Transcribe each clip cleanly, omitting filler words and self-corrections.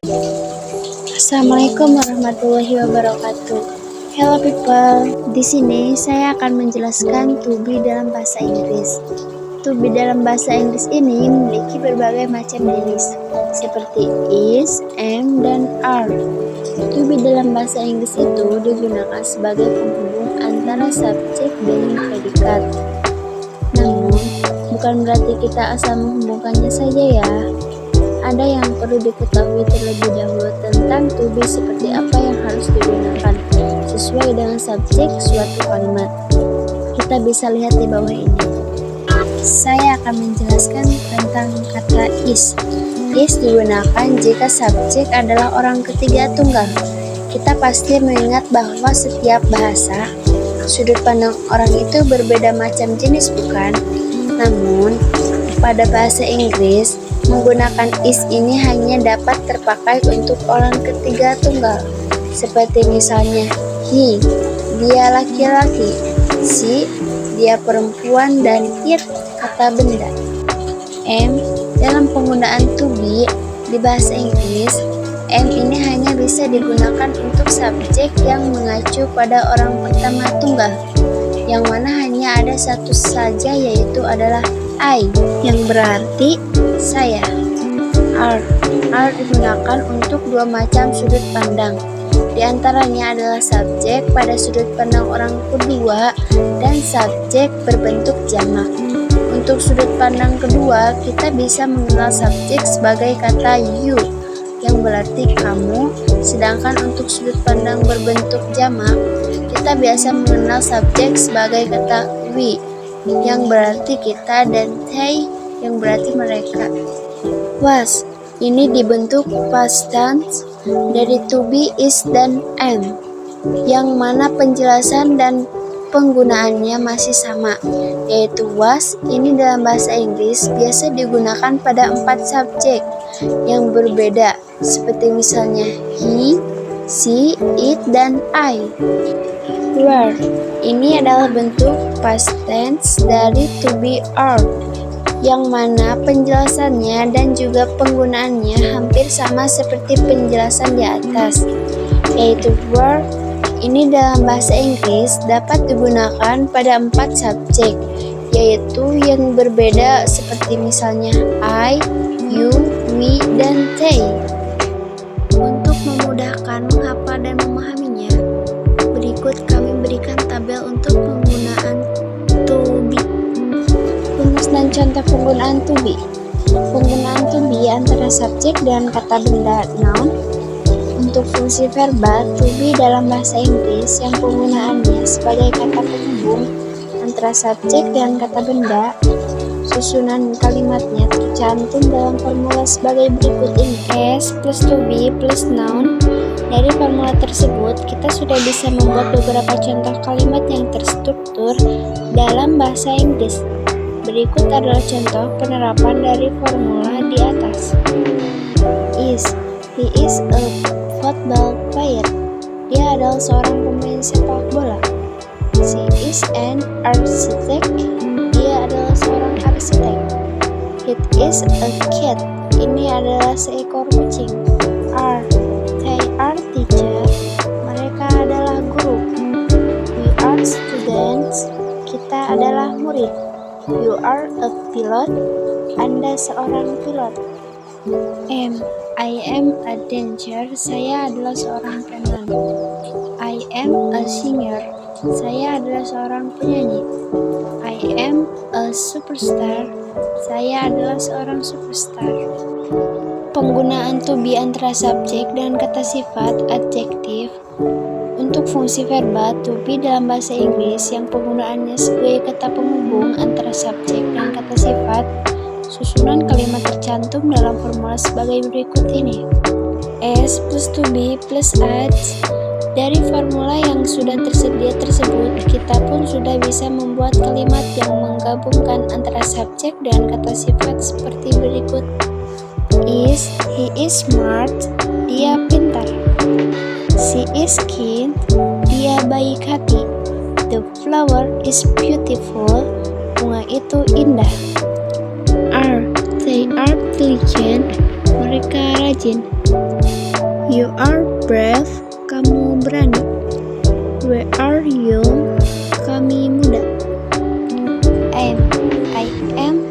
Assalamualaikum warahmatullahi wabarakatuh. Hello people, di sini saya akan menjelaskan to be dalam bahasa Inggris. To be dalam bahasa Inggris ini memiliki berbagai macam jenis, seperti is, am, dan are. To be dalam bahasa Inggris itu digunakan sebagai penghubung antara subjek dengan predikat. Namun, bukan berarti kita asal menghubungkannya saja ya. Ada yang perlu diketahui terlebih dahulu tentang to be seperti apa yang harus digunakan sesuai dengan subjek suatu kalimat. Kita bisa lihat di bawah ini. Saya akan menjelaskan tentang kata is. Is digunakan jika subjek adalah orang ketiga tunggal. Kita pasti mengingat bahwa setiap bahasa, sudut pandang orang itu berbeda macam jenis, bukan? Namun, pada bahasa Inggris, menggunakan is ini hanya dapat terpakai untuk orang ketiga tunggal, seperti misalnya he, dia laki-laki, she, dia perempuan, dan it, kata benda. Am, dalam penggunaan to be di bahasa Inggris, am ini hanya bisa digunakan untuk subjek yang mengacu pada orang pertama tunggal, yang mana hanya ada satu saja, yaitu adalah I, yang berarti saya. Are digunakan untuk dua macam sudut pandang. Di antaranya adalah subjek pada sudut pandang orang kedua dan subjek berbentuk jamak. Untuk sudut pandang kedua, kita bisa mengenal subjek sebagai kata you, yang berarti kamu, sedangkan untuk sudut pandang berbentuk jamak, kita biasa mengenal subjek sebagai kata we, yang berarti kita, dan they, yang berarti mereka. Was, ini dibentuk past tense dari to be, is, dan am, yang mana penjelasan dan penggunaannya masih sama, yaitu was ini dalam bahasa Inggris biasa digunakan pada 4 subjek yang berbeda, seperti misalnya he, she, it, dan I. Were, ini adalah bentuk past tense dari to be are, yang mana penjelasannya dan juga penggunaannya hampir sama seperti penjelasan di atas, yaitu were ini dalam bahasa Inggris dapat digunakan pada 4 subjek, yaitu yang berbeda seperti misalnya I, you, we, dan they. Untuk memudahkan menghafal dan memahaminya, berikut kami berikan tabel untuk penggunaan to be. Rumus dan contoh penggunaan to be. Penggunaan to be antara subjek dan kata benda noun. Untuk fungsi verbal to be dalam bahasa Inggris yang penggunaannya sebagai kata penghubung antara subjek dan kata benda, susunan kalimatnya tercantum dalam formula sebagai berikut ini. As plus to be plus noun. Dari formula tersebut, kita sudah bisa membuat beberapa contoh kalimat yang terstruktur dalam bahasa Inggris. Berikut adalah contoh penerapan dari formula di atas. Is, he is a football player. Dia adalah seorang pemain sepak bola. She is an architect. Dia adalah seorang arsitek. It is a cat. Ini adalah seekor kucing. They are teacher. Mereka adalah guru. We are students. Kita adalah murid. You are a pilot. Anda seorang pilot. I am a dancer. Saya adalah seorang penyanyi. I am a singer. Saya adalah seorang penyanyi. I am a superstar. Saya adalah seorang superstar. Penggunaan to be antara subjek dan kata sifat adjektif. Untuk fungsi verbal to be dalam bahasa Inggris yang penggunaannya sebagai kata penghubung antara subjek dan kata sifat, susunan kalimat tercantum dalam formula sebagai berikut ini. As plus to be plus adds. Dari formula yang sudah tersedia tersebut, kita pun sudah bisa membuat kalimat yang menggabungkan antara subjek dan kata sifat seperti berikut. Is, he is smart, dia pintar. She is kind, dia baik hati. The flower is beautiful, bunga itu indah. They are intelligent, mereka rajin. You are brave, kamu berani. We are young, kami muda. I am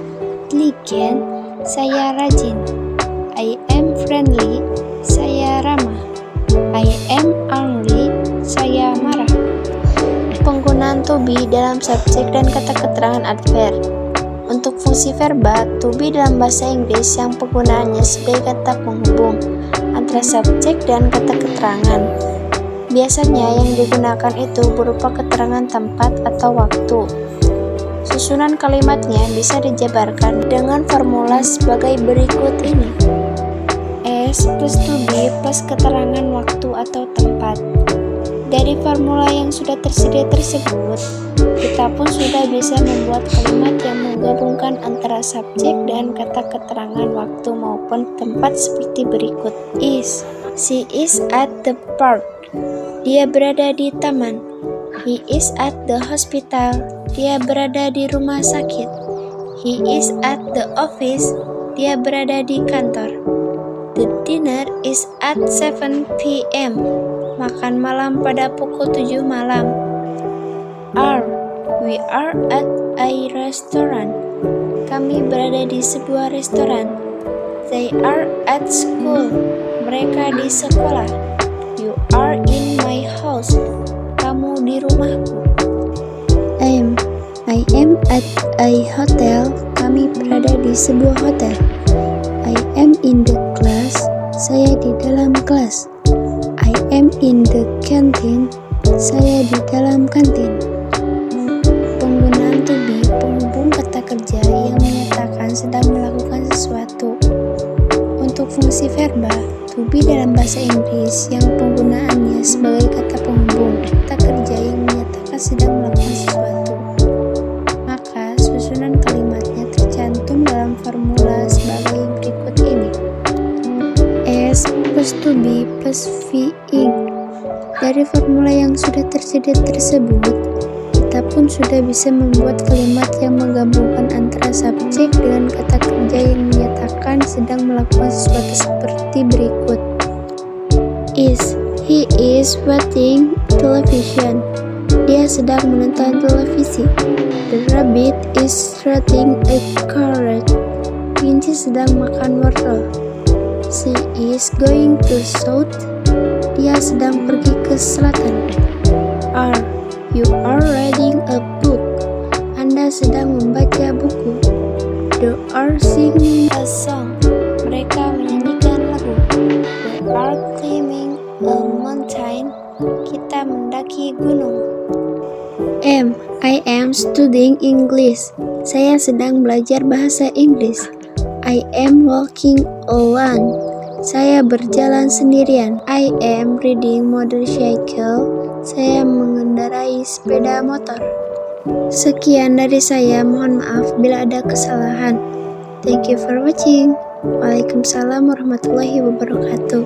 diligent, saya rajin. I am friendly, saya ramah. I am angry, saya marah. Penggunaan to be dalam subjek dan kata keterangan adverb. Untuk fungsi verba, to be dalam bahasa Inggris yang penggunaannya sebagai kata penghubung antara subjek dan kata keterangan. Biasanya yang digunakan itu berupa keterangan tempat atau waktu. Susunan kalimatnya bisa dijabarkan dengan formula sebagai berikut ini. S plus to be plus keterangan waktu atau tempat. Dari formula yang sudah tersedia tersebut, kita pun sudah bisa membuat kalimat yang menggabungkan antara subjek dan kata keterangan waktu maupun tempat seperti berikut. Is, she is at the park. Dia berada di taman. He is at the hospital. Dia berada di rumah sakit. He is at the office. Dia berada di kantor. The dinner is at 7 p.m. Makan malam pada pukul 7 malam. We are at a restaurant. Kami berada di sebuah restoran. They are at school. Mereka di sekolah. You are in my house. Kamu di rumahku. I am at a hotel. Kami berada di sebuah hotel. I am in the class. Saya di dalam kelas. I am in the canteen. Saya di dalam kantin. Penggunaan to be penghubung kata kerja yang menyatakan sedang melakukan sesuatu. Untuk fungsi verba, to be dalam bahasa Inggris yang penggunaannya sebagai kata penghubung kata kerja yang menyatakan sedang melakukan sesuatu. Maka susunan kalimatnya tercantum dalam formula sebagai berikut ini. S plus to be plus VI. Dari formula yang sudah tersedia tersebut, kita pun sudah bisa membuat kalimat yang menggabungkan antara subjek dengan kata kerja yang menyatakan sedang melakukan sesuatu seperti berikut. He is watching television. Dia sedang menonton televisi. The rabbit is eating a carrot. Kelinci sedang makan wortel. She is going to south. Dia sedang pergi ke selatan. You are reading a book. Anda sedang membaca buku. They are singing a song. Mereka menyanyikan lagu. We are climbing a mountain. Kita mendaki gunung. I am studying English. Saya sedang belajar bahasa Inggris. I am walking alone. Saya berjalan sendirian. I am riding motorcycle. Saya mengendarai sepeda motor. Sekian dari saya, mohon maaf bila ada kesalahan. Thank you for watching. Waalaikumsalam warahmatullahi wabarakatuh.